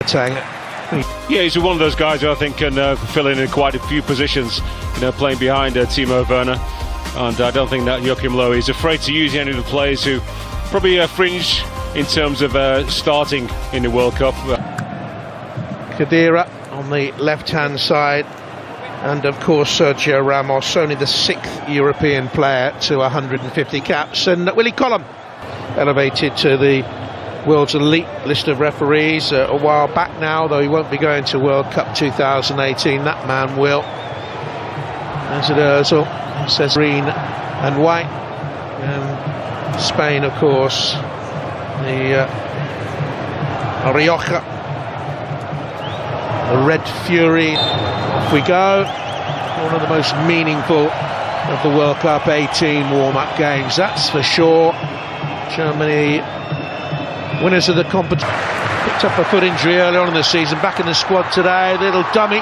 Yeah, he's one of those guys who I think can fill in quite a few positions, playing behind Timo Werner. And I don't think that Joachim Löw is afraid to use any of the players who probably fringe in terms of starting in the World Cup. Khedira on the left-hand side, and of course Sergio Ramos, only the 6th European player to 150 caps, and Willie Collum elevated to the world's elite list of referees a while back now, though he won't be going to World Cup 2018. That man will. As it Ozil says green and white, and Spain of course the Rioja, the Red Fury. Off we go. One of the most meaningful of the World Cup 18 warm-up games, that's for sure. Germany, winners of the competition, picked up a foot injury earlier on in the season, back in the squad today. Little dummy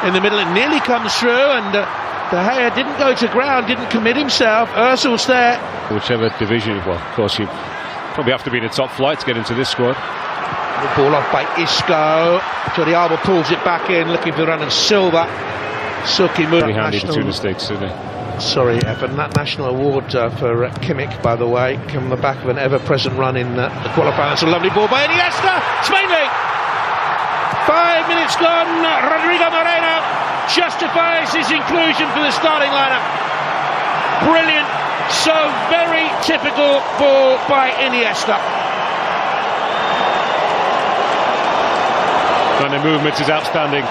in the middle, it nearly comes through, and De Gea didn't go to ground, didn't commit himself. Ozil's there. Whichever division, well, of course you probably have to be in the top flight to get into this squad. The ball off by Isco. Jordi Alba pulls it back in, looking for the run, and Silva. Silky move. Really handy the two mistakes, didn't he? Sorry, Evan, that national award for Kimmich, by the way, came on the back of an ever-present run in the qualifying. That's a lovely ball by Iniesta. Spain lead. 5 minutes gone. Rodrigo Moreno justifies his inclusion for the starting lineup. Brilliant. So very typical ball by Iniesta. And the movement is outstanding.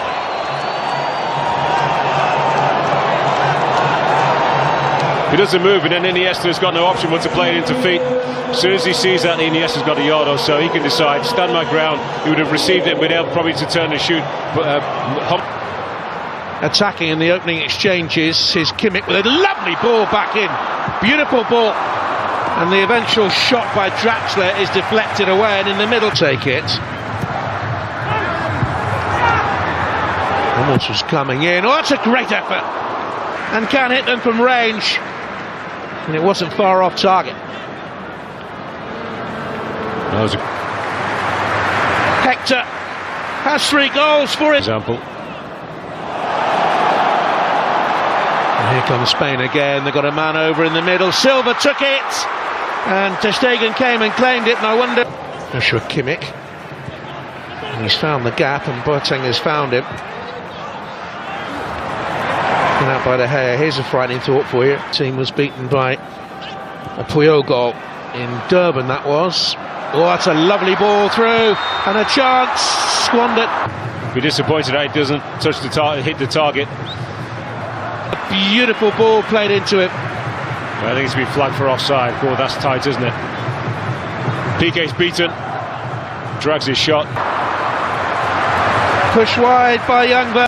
He doesn't move, and then Iniesta's got no option but to play it into feet. As soon as he sees that Iniesta's got a yard or so, he can decide, stand my ground. He would have received it and been able probably to turn and shoot. But attacking in the opening exchanges is Kimmich with a lovely ball back in. Beautiful ball. And the eventual shot by Draxler is deflected away, and in the middle take it. Ramos was coming in. Oh, that's a great effort. And can hit them from range. And it wasn't far off target. Hector has 3 goals for it. Example. And here comes Spain again. They've got a man over in the middle. Silva took it, and Ter Stegen came and claimed it. And I wonder, Joshua Kimmich. And he's found the gap, and Boateng has found him. Taken out by De Gea. Here's a frightening thought for you. The team was beaten by a Puyol goal in Durban, that was. Oh, that's a lovely ball through, and a chance squandered. Be disappointed that it doesn't touch the target, hit the target. A beautiful ball played into it. I think it's been flagged for offside. Oh, that's tight, isn't it? Piqué's beaten, drags his shot. Push wide by Youngberg.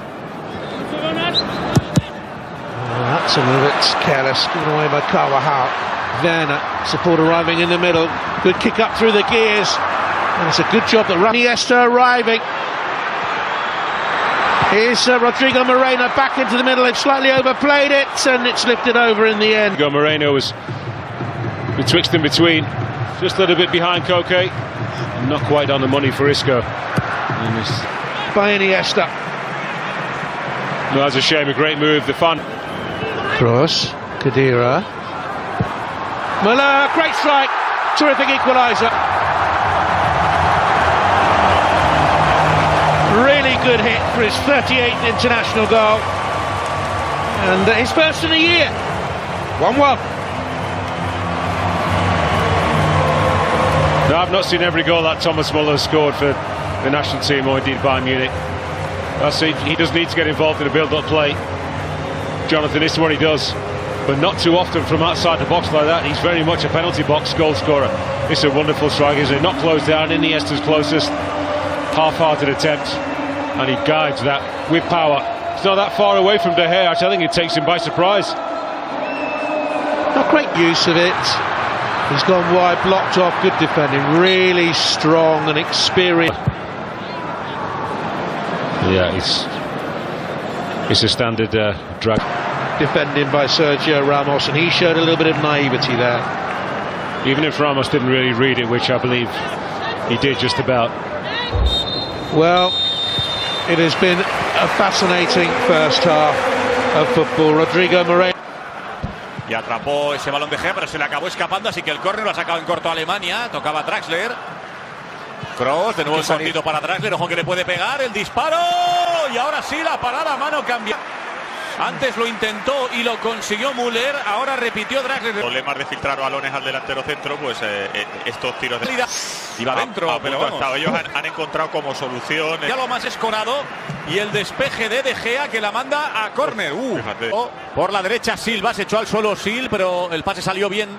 That's a little bit careless, given away by Carvajal. Werner, support arriving in the middle. Good kick up through the gears. And it's a good job that Iniesta arriving. Here's Rodrigo Moreno back into the middle. They've slightly overplayed it, and it's lifted over in the end. Rodrigo Moreno was betwixt and between. Just a little bit behind Koke. Not quite on the money for Isco. By Iniesta. No, that's a shame. A great move. The fan. Cross, Khedira. Muller, great strike, terrific equaliser. Really good hit for his 38th international goal. And his first in a year. 1-1. No, I've not seen every goal that Thomas Muller scored for the national team or indeed Bayern Munich. He does need to get involved in a build-up play. Jonathan, this is what he does, but not too often from outside the box like that. He's very much a penalty box goal scorer. It's a wonderful strike, isn't it? Not closed down. Iniesta's closest half-hearted attempt, and he guides that with power. It's not that far away from De Gea. I think it takes him by surprise. Not great use of it. He's gone wide, blocked off. Good defending, really strong and experienced. Yeah, it's a standard drag. Defending by Sergio Ramos, and he showed a little bit of naivety there. Even if Ramos didn't really read it, which I believe he did just about. Well, it has been a fascinating first half of football. Rodrigo Moreno. Y atrapó ese balón de Gea, pero se le acabó escapando, así que el córner lo ha sacado en corto a Alemania. Tocaba Draxler. Kroos, de nuevo el cortito para Draxler. Ojo que le puede pegar, el disparo. Y ahora sí, la parada a mano cambia. Antes lo intentó y lo consiguió Müller, ahora repitió Draxler. Problemas de filtrar balones al delantero centro, pues estos tiros de... Iba dentro, pero vamos. Ellos han encontrado como solución... Ya lo más escorado y el despeje de Gea que la manda a córner. Por la derecha Silva, se echó al suelo Sil, pero el pase salió bien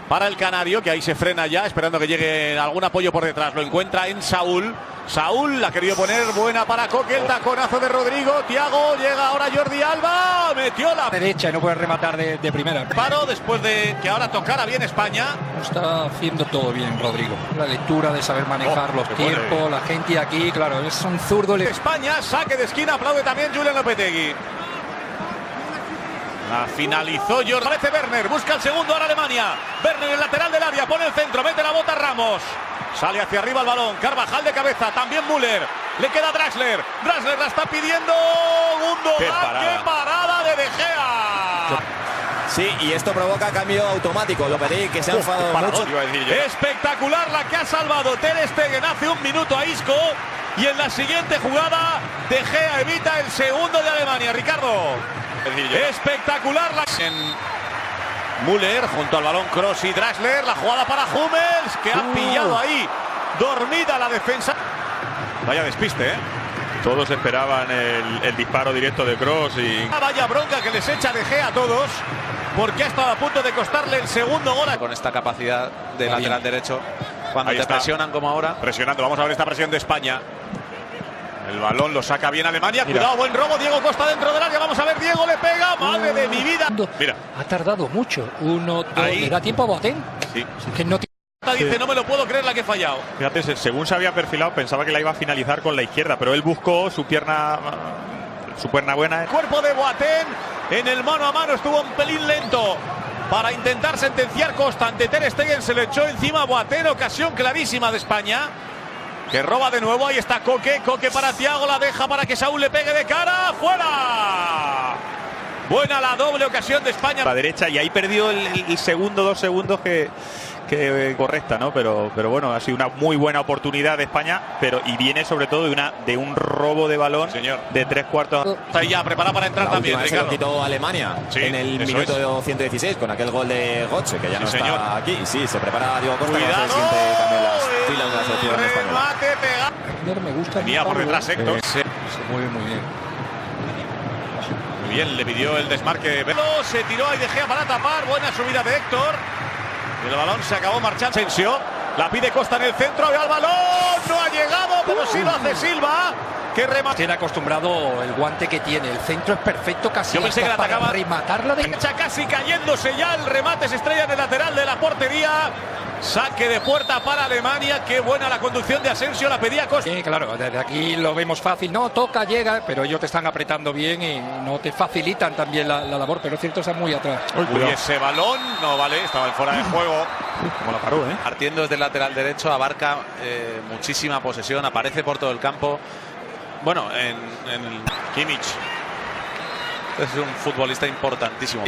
para el canario, que ahí se frena ya, esperando que llegue algún apoyo por detrás. Lo encuentra en Saúl. Saúl la ha querido poner buena para Coque, el taconazo de Rodrigo. Thiago, llega ahora Jordi Alba, metió la derecha y no puede rematar de primera. Paro después de que ahora tocara bien España. Está haciendo todo bien Rodrigo. La lectura de saber manejar los tiempos, la gente aquí, claro, es un zurdo. España, saque de esquina, aplaude también Julián Lopetegui. La finalizó Jordi. Aparece Werner, busca el segundo ahora Alemania. Werner en el lateral del área, pone el centro, mete la bota Ramos. Sale hacia arriba el balón, Carvajal de cabeza, también Müller. Le queda Draxler. Draxler la está pidiendo. ¡Qué parada de Gea! Sí, y esto provoca cambio automático. Lopetegui, que se ha enfadado mucho. Espectacular la que ha salvado Ter Stegen hace un minuto a Isco. Y en la siguiente jugada, De Gea evita el segundo de Alemania. Ricardo. Espectacular la... Müller junto al balón, Kroos y Draxler. La jugada para Hummels, que ha pillado ahí dormida la defensa. Vaya despiste, ¿eh? Todos esperaban el disparo directo de Kroos y... Vaya bronca que les echa De Gea a todos, porque ha estado a punto de costarle el segundo gol. Con esta capacidad de lateral derecho, cuando te presionan como ahora. Presionando, vamos a ver esta presión de España. El balón lo saca bien Alemania. Mira. Cuidado, buen robo. Diego Costa dentro del área. Vamos a ver, Diego le pega. Madre de mi vida. Mira. Ha tardado mucho. Uno, dos. ¿Le da tiempo a Boateng? Sí. Que no dice, no me lo puedo creer la que he fallado. Fíjate, según se había perfilado, pensaba que la iba a finalizar con la izquierda, pero él buscó su pierna buena. El cuerpo de Boateng en el mano a mano estuvo un pelín lento para intentar sentenciar Costa ante Ter Stegen. Se le echó encima a Boateng. Ocasión clarísima de España, que roba de nuevo. Ahí está Coque. Coque para Thiago. La deja para que Saúl le pegue de cara. ¡Fuera! Buena la doble ocasión de España. A la derecha, y ahí perdió el segundo, 2 segundos que correcta, ¿no? Pero bueno, ha sido una muy buena oportunidad de España, y viene sobre todo de un robo de balón, señor, de 3/4. Está ya preparado para entrar también, Ricardo. Se lo quitó Alemania en el minuto 116 con aquel gol de Götze, que ya no está aquí. Y sí, se prepara Diego Costa. Cuidado, que se siente también las filas de la selección española. Me gusta. Venía por detrás Héctor. Se mueve muy bien. Muy bien, le pidió el desmarque. Se tiró ahí De Gea para tapar. Buena subida de Héctor. El balón se acabó marchando. Asensio. La pide Costa en el centro. Ve al balón. No ha llegado, pero sí lo hace Silva. Que remata. Tiene acostumbrado el guante que tiene. El centro es perfecto, casi. Yo pensé que la atacaba. Rematarla de... Casi cayéndose ya. El remate se estrella en el lateral de la portería. Saque de puerta para Alemania. Qué buena la conducción de Asensio. La pedía Costa. Sí, claro, desde aquí lo vemos fácil. No, toca, llega, pero ellos te están apretando bien y no te facilitan también la labor. Pero es cierto, está muy atrás. Uy, ese balón no vale. Estaba fuera de juego. Como lo paró, ¿eh? Partiendo desde el lateral derecho, abarca muchísima posesión. Aparece por todo el campo. Bueno, en Kimmich. Es un futbolista importantísimo.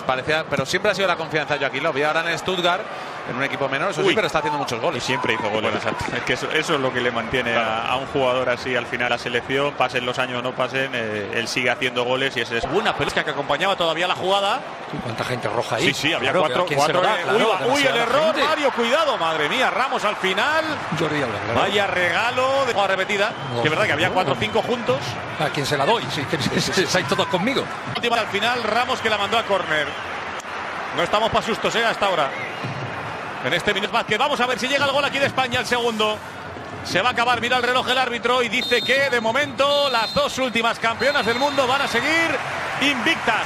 Parecía, pero siempre ha sido la confianza de Joaquín Löw. Y ahora en Stuttgart, en un equipo menor, eso sí, pero está haciendo muchos goles. Y siempre hizo goles. Es que eso es lo que le mantiene a un jugador así al final la selección. Pasen los años o no pasen, él sigue haciendo goles y ese es una pelota que acompañaba todavía la jugada. ¿Cuánta gente roja ahí? Sí, había cuatro. Uy, el error, Mario, cuidado, madre mía. Ramos al final. Jordi Alba, claro. Vaya regalo de jugada repetida. Que es verdad que había 4 o 5 juntos. ¿A quién se la doy? Si estáis todos conmigo. Al final Ramos, que la mandó a córner. No estamos para sustos, hasta ahora. En este minuto Vázquez. Vamos a ver si llega el gol aquí de España, el segundo. Se va a acabar, mira el reloj el árbitro y dice que de momento las 2 últimas campeonas del mundo van a seguir invictas.